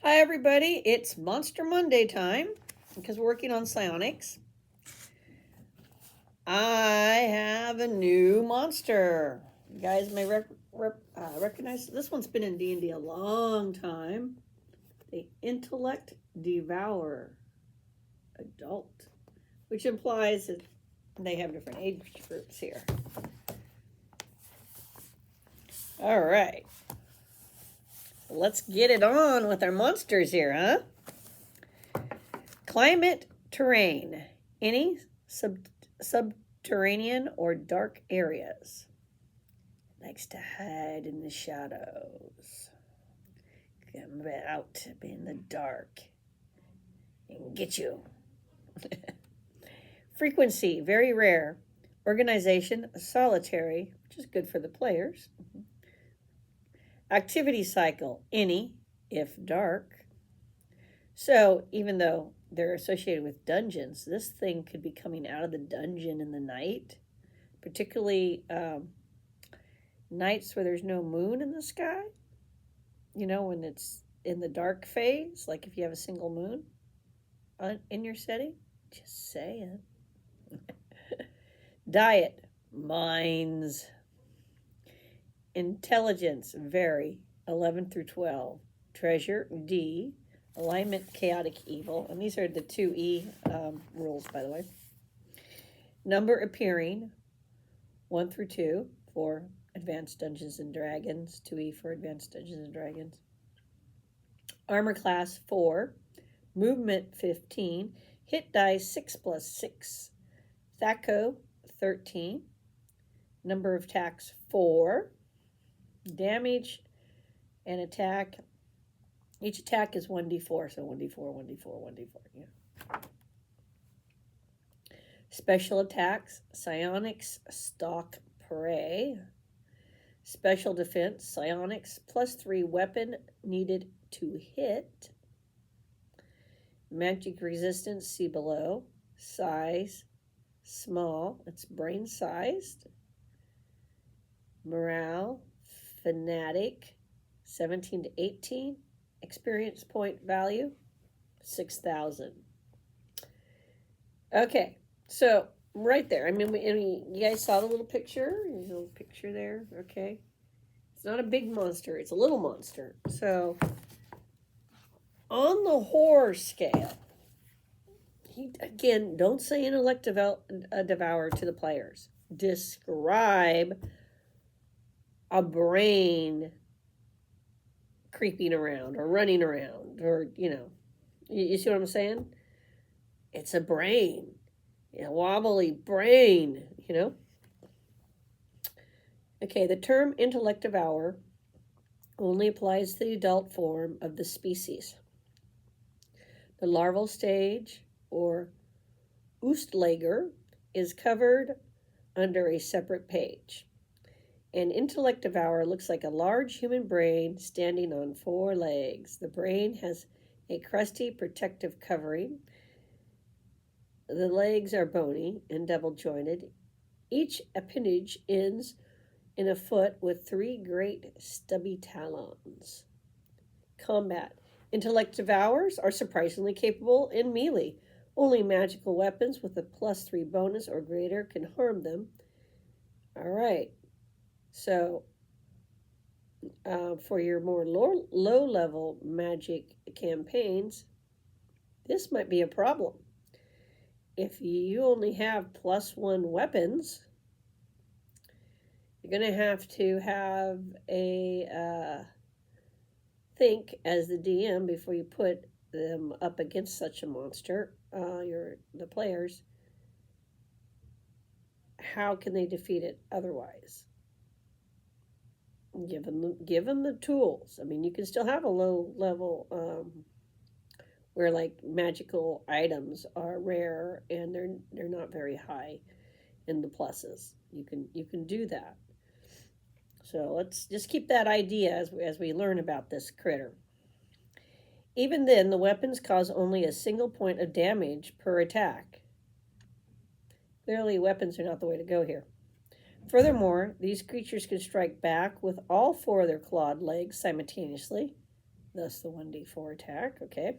Hi everybody, it's Monster Monday time because we're working on psionics. I have a new monster. You guys may recognize this one's been in D&D a long time. The Intellect Devourer adult, which implies that they have different age groups here. All right. Let's get it on with our monsters here, huh? Climate, terrain, any subterranean or dark areas. Likes to hide in the shadows. Come out in the dark and get you. Frequency, very rare. Organization, solitary, which is good for the players. Activity cycle, any, if dark. So even though they're associated with dungeons, this thing could be coming out of the dungeon in the night, particularly nights where there's no moon in the sky. You know, when it's in the dark phase, like if you have a single moon in your setting. Just saying. Diet, mines. Intelligence, vary, 11 through 12. Treasure, D. Alignment, chaotic, evil. And these are the 2E rules, by the way. Number appearing, 1 through 2 for Advanced Dungeons and Dragons. 2E for Advanced Dungeons and Dragons. Armor class, 4. Movement, 15. Hit dice, 6+6. Thaco, 13. Number of attacks, 4. Damage and attack. Each attack is 1d4, so 1d4, 1d4, 1d4. Yeah. Special attacks, psionics, stalk, prey. Special defense, psionics, +3 weapon needed to hit. Magic resistance, see below. Size, small, it's brain-sized. Morale, fanatic, 17 to 18. Experience point value, 6,000. Okay, so right there. I mean, you guys saw the little picture? There's a little picture there, okay? It's not a big monster. It's a little monster. So on the horror scale, again, don't say intellect devour to the players. Describe a brain creeping around or running around, or you see what I'm saying? It's a brain, a wobbly brain, Okay, the term intellect devour only applies to the adult form of the species. The larval stage, or Oostlager, is covered under a separate page. An intellect devourer looks like a large human brain standing on 4 legs. The brain has a crusty protective covering. The legs are bony and double-jointed. Each appendage ends in a foot with 3 great stubby talons. Combat. Intellect devourers are surprisingly capable in melee. Only magical weapons with a +3 bonus or greater can harm them. All right. So, for your more low-level magic campaigns, this might be a problem. If you only have +1 weapons, you're going to have a think as the DM before you put them up against such a monster, the players. How can they defeat it otherwise? Give them the tools. I mean, you can still have a low level where like magical items are rare and they're not very high in the pluses. You can do that. So let's just keep that idea as we learn about this critter. Even then, the weapons cause only a single point of damage per attack. Clearly, weapons are not the way to go here. Furthermore, these creatures can strike back with all 4 of their clawed legs simultaneously. thus the 1d4 attack, okay,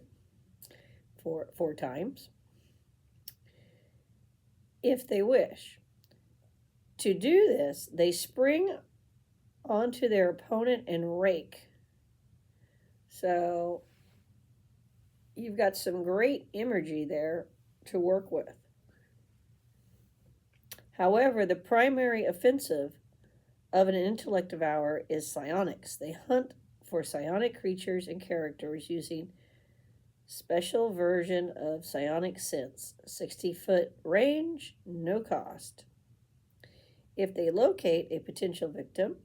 four times, if they wish. To do this, they spring onto their opponent and rake. So you've got some great imagery there to work with. However, the primary offensive of an Intellect Devourer is psionics. They hunt for psionic creatures and characters using special version of psionic sense, 60-foot range, no cost. If they locate a potential victim,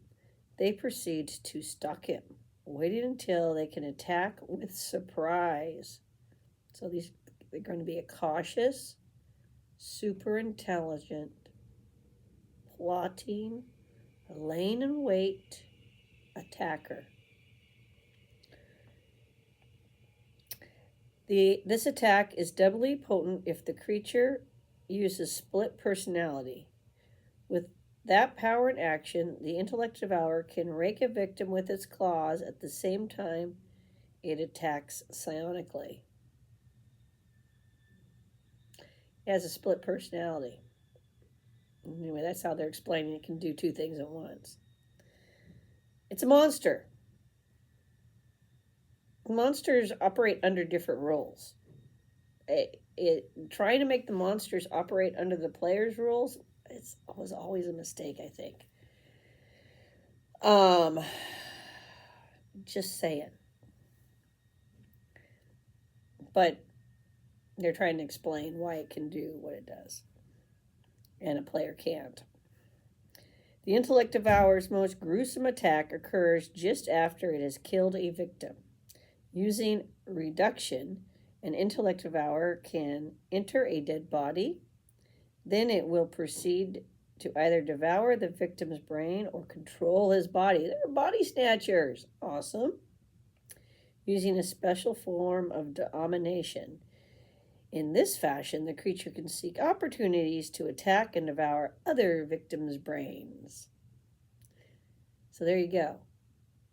they proceed to stalk him, waiting until they can attack with surprise. So they're going to be a cautious, super intelligent, plotting, laying in wait attacker. This attack is doubly potent if the creature uses split personality. With that power in action, the Intellect Devourer can rake a victim with its claws at the same time it attacks psionically. It has a split personality. Anyway, that's how they're explaining it can do two things at once. It's a monster. Monsters operate under different rules. Trying to make the monsters operate under the player's rules was always a mistake, I think. Just saying. But they're trying to explain why it can do what it does, and a player can't. The Intellect Devourer's most gruesome attack occurs just after it has killed a victim. Using reduction, an Intellect Devourer can enter a dead body. Then it will proceed to either devour the victim's brain or control his body. They're body snatchers. Awesome. Using a special form of domination. In this fashion, the creature can seek opportunities to attack and devour other victims' brains. So there you go.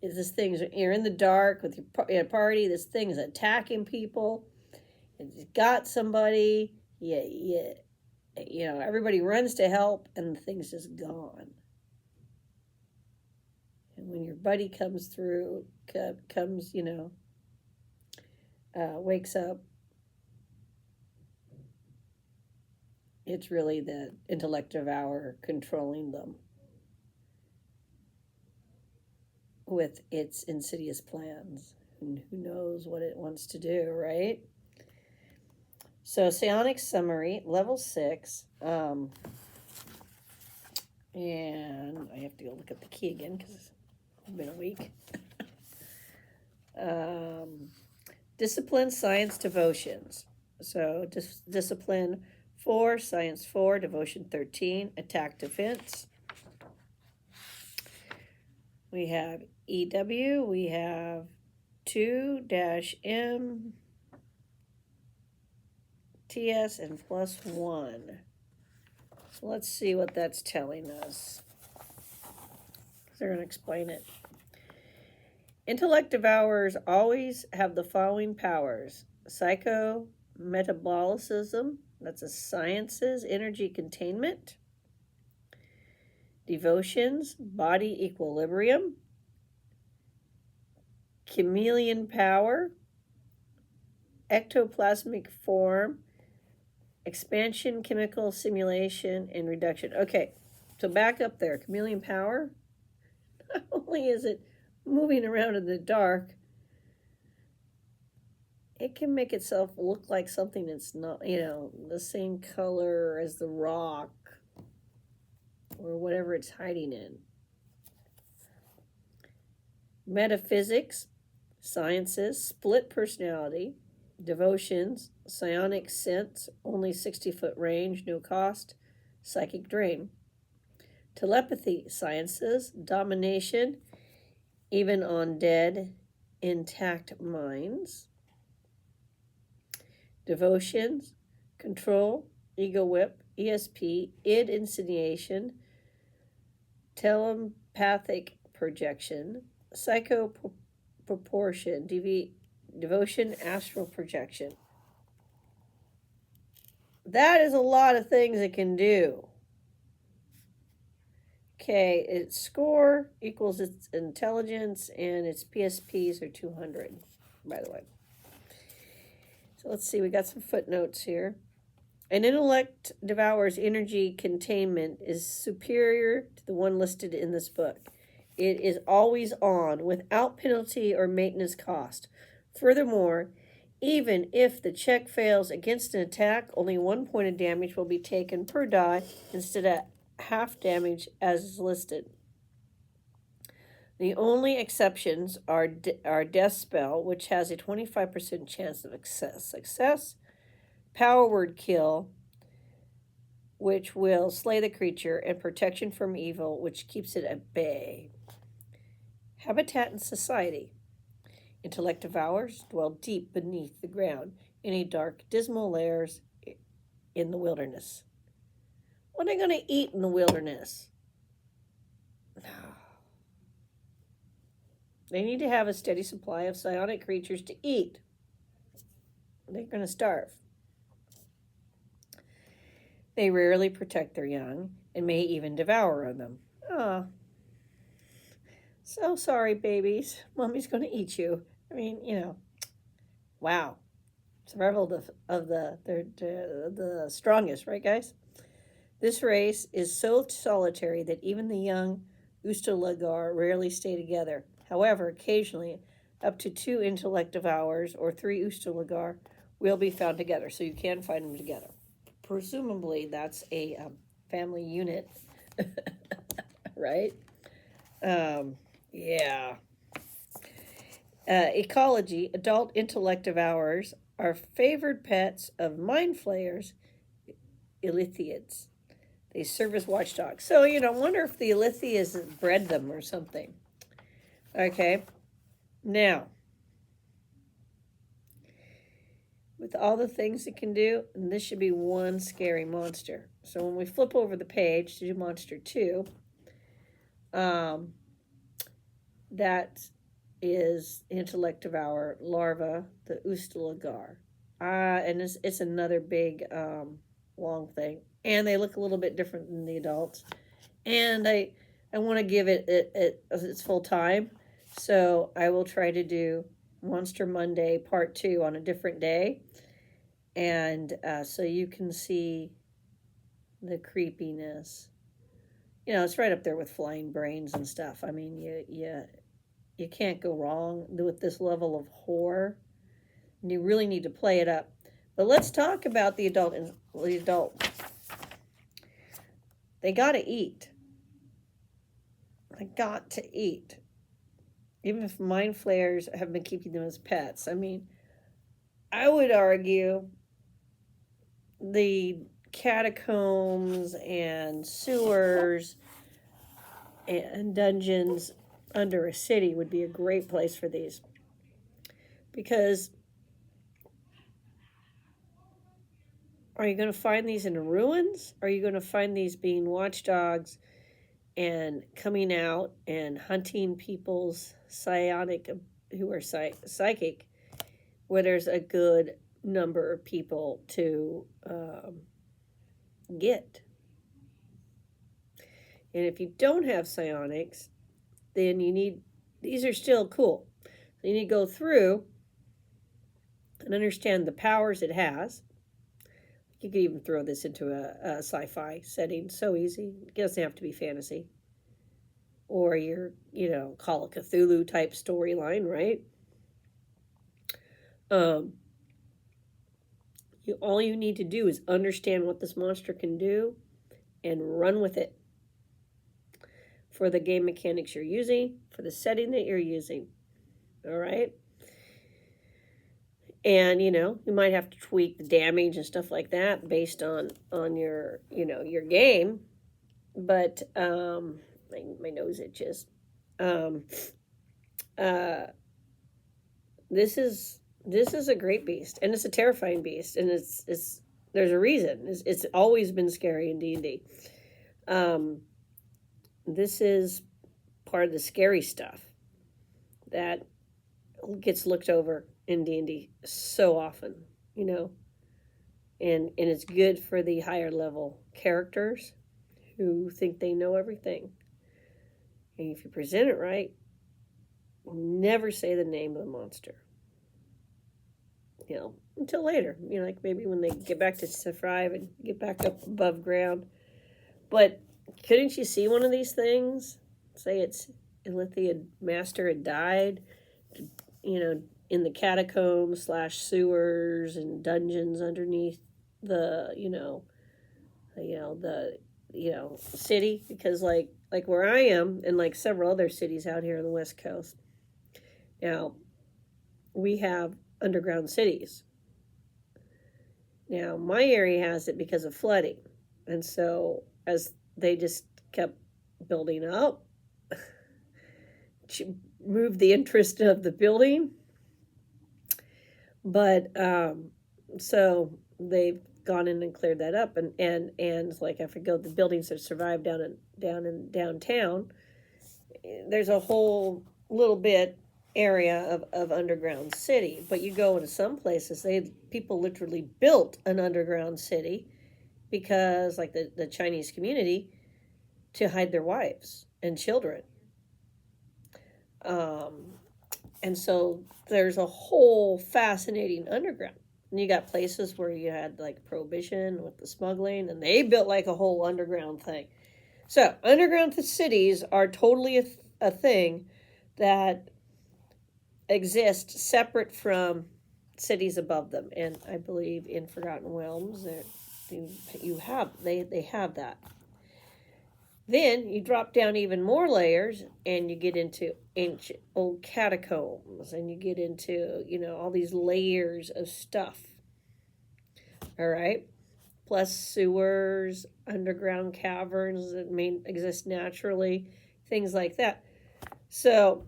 This thing's, you're in the dark with your party. This thing is attacking people. It's got somebody. Everybody runs to help, and the thing's just gone. And when your buddy comes through, wakes up, it's really the Intellect Devourer controlling them with its insidious plans. And who knows what it wants to do, right? So, psionic summary, level 6. And I have to go look at the key again because it's been a week. Discipline, science, devotions. So, discipline 4, science 4, devotion 13, attack, defense. We have EW, we have 2-M, TS, and +1. So let's see what that's telling us. They're going to explain it. Intellect Devourers always have the following powers. Psycho-metabolism, that's a sciences, energy containment. Devotions, body equilibrium. Chameleon power. Ectoplasmic form. Expansion, chemical simulation, and reduction. Okay, so back up there. Chameleon power. Not only is it moving around in the dark, it can make itself look like something that's not, the same color as the rock or whatever it's hiding in. Metaphysics, sciences, split personality, devotions, psionic sense, only 60-foot range, no cost, psychic drain. Telepathy, sciences, domination, even on dead, intact minds. Devotions, control, ego whip, ESP, id insinuation, telepathic projection, proportion, devotion, astral projection. That is a lot of things it can do. Okay, its score equals its intelligence, and its PSPs are 200, by the way. So let's see, we got some footnotes here. An intellect devourer's energy containment is superior to the one listed in this book. It is always on, without penalty or maintenance cost. Furthermore, even if the check fails against an attack, only 1 point of damage will be taken per die instead of half damage as is listed. The only exceptions are Death Spell, which has a 25% chance of success, Power Word Kill, which will slay the creature, and Protection from Evil, which keeps it at bay. Habitat and Society. Intellect devourers dwell deep beneath the ground in a dark, dismal lairs in the wilderness. What are they going to eat in the wilderness? They need to have a steady supply of psionic creatures to eat. They're going to starve. They rarely protect their young and may even devour them. Ah, so sorry, babies. Mommy's going to eat you. I mean, wow. Survival of the strongest, right, guys? This race is so solitary that even the young Ustalagar rarely stay together. However, occasionally, up to 2 intellect devourers or 3 Ustalagar will be found together, so you can find them together. Presumably, that's a family unit, right? Yeah. Ecology, adult intellect devourers are favored pets of mind flayers, Ilithiids. They serve as watchdogs. So, wonder if the Ilithiids bred them or something. Okay. Now, with all the things it can do, and this should be one scary monster. So when we flip over the page to do monster 2, that is Intellect Devourer larva, the Ustalagar. And it's another big long thing. And they look a little bit different than the adults. And I want to give it its full time. So I will try to do Monster Monday Part 2 on a different day. And so you can see the creepiness. It's right up there with Flying Brains and stuff. I mean, you can't go wrong with this level of horror. And you really need to play it up. But let's talk about the adult. They got to eat. They got to eat. Even if mind flayers have been keeping them as pets. I mean, I would argue the catacombs and sewers and dungeons under a city would be a great place for these. Because are you going to find these in ruins? Are you going to find these being watchdogs and coming out and hunting people's psionic, who are psychic, where there's a good number of people to get? And if you don't have psionics, then these are still cool. So you need to go through and understand the powers it has. You could even throw this into a sci-fi setting. So easy. It doesn't have to be fantasy. Or your, Call of Cthulhu type storyline, right? All you need to do is understand what this monster can do and run with it for the game mechanics you're using, for the setting that you're using. All right? And, you might have to tweak the damage and stuff like that based on your, your game. But my nose itches. This is a great beast, and it's a terrifying beast, and it's there's a reason. It's always been scary in D&D. This is part of the scary stuff that gets looked over in D&D so often, you know, and it's good for the higher level characters who think they know everything. And if you present it right, never say the name of the monster. You know, until later. You know, like maybe when they get back to Thrive and get back up above ground. But couldn't you see one of these things? Say it's Ilithia Master had died, you know, in the catacombs / sewers and dungeons underneath the, city, because like where I am and like several other cities out here on the West Coast. Now, we have underground cities. Now, my area has it because of flooding. And so as they just kept building up, moved the interest of the building. But so they've gone in and cleared that up, and like I forget the buildings that survived down in downtown. There's a whole little bit area of underground city, but you go into some places, people literally built an underground city because like the Chinese community to hide their wives and children. And so there's a whole fascinating underground. And you got places where you had like prohibition with the smuggling, and they built like a whole underground thing. So underground cities are totally a thing that exist separate from cities above them. And I believe in Forgotten Realms they have that. Then you drop down even more layers and you get into ancient old catacombs, and you get into, all these layers of stuff. All right. Plus sewers, underground caverns that may exist naturally, things like that. So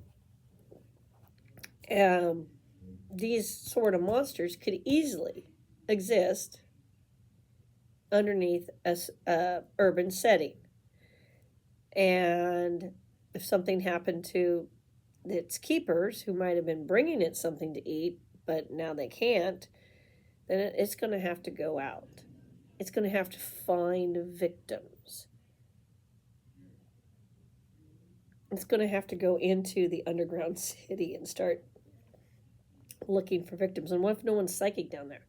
these sort of monsters could easily exist underneath a urban setting. And if something happened to its keepers, who might have been bringing it something to eat, but now they can't, then it's going to have to go out. It's going to have to find victims. It's going to have to go into the underground city and start looking for victims. And what if no one's psychic down there?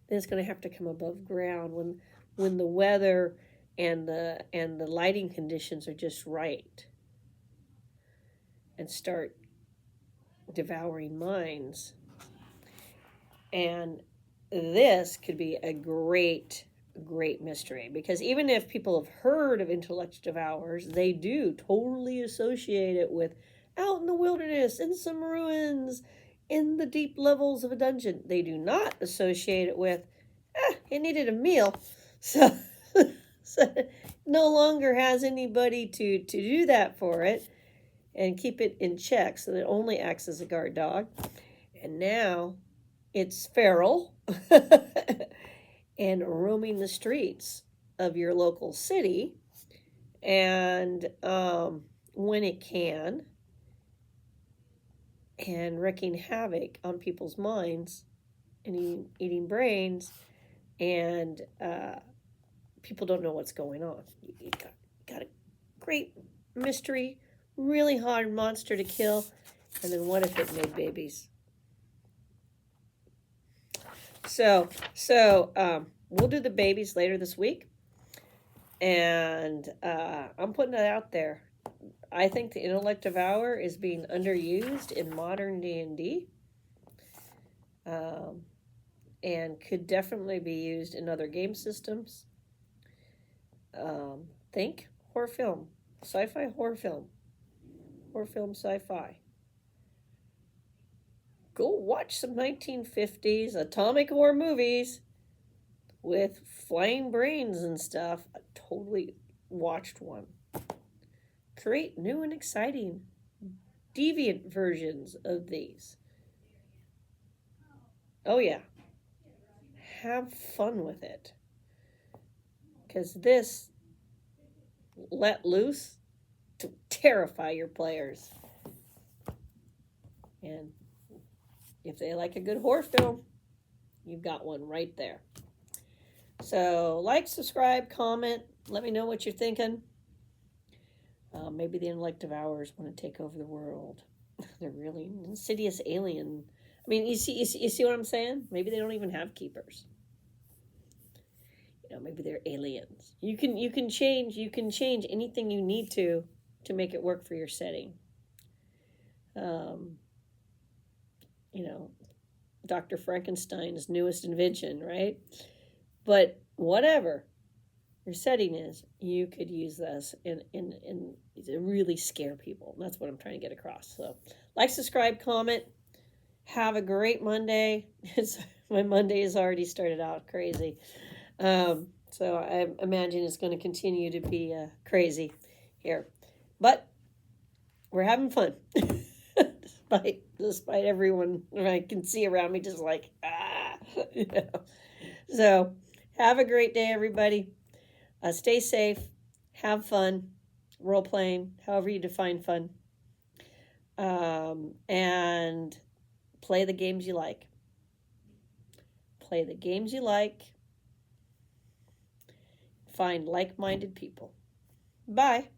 Then it's going to have to come above ground when the weather and the lighting conditions are just right, and start devouring minds. And this could be a great mystery, because even if people have heard of Intellect Devourers, they do totally associate it with out in the wilderness, in some ruins, in the deep levels of a dungeon. They do not associate it with, it needed a meal. So no longer has anybody to do that for it and keep it in check, so that it only acts as a guard dog. And now it's feral and roaming the streets of your local city, and when it can, and wreaking havoc on people's minds and eating brains, and people don't know what's going on. You got a great mystery, really hard monster to kill, and then what if it made babies? So we'll do the babies later this week, and I'm putting it out there. I think the Intellect Devourer is being underused in modern D&D, and could definitely be used in other game systems. Think horror film, sci-fi horror film, sci-fi. Go watch some 1950s atomic war movies with flying brains and stuff. I totally watched one. Create new and exciting deviant versions of these. Oh yeah. Have fun with it. Because this let loose to terrify your players. And If they like a good horror film, you've got one right there. So like, subscribe, comment. Let me know what you're thinking. Maybe the Intellect Devourers want to take over the world. They're really insidious alien. I mean, you see what I'm saying? Maybe they don't even have keepers. Maybe they're aliens. You can change anything you need to make it work for your setting. Dr. Frankenstein's newest invention, right? But whatever your setting is, you could use this in to really scare people. That's what I'm trying to get across. So like, subscribe, comment. Have a great Monday. My Monday has already started out crazy. So I imagine it's going to continue to be crazy here. But we're having fun. Despite everyone I can see around me just like, So have a great day, everybody. Stay safe. Have fun. Role playing, however you define fun. And play the games you like. Play the games you like. Find like-minded people. Bye.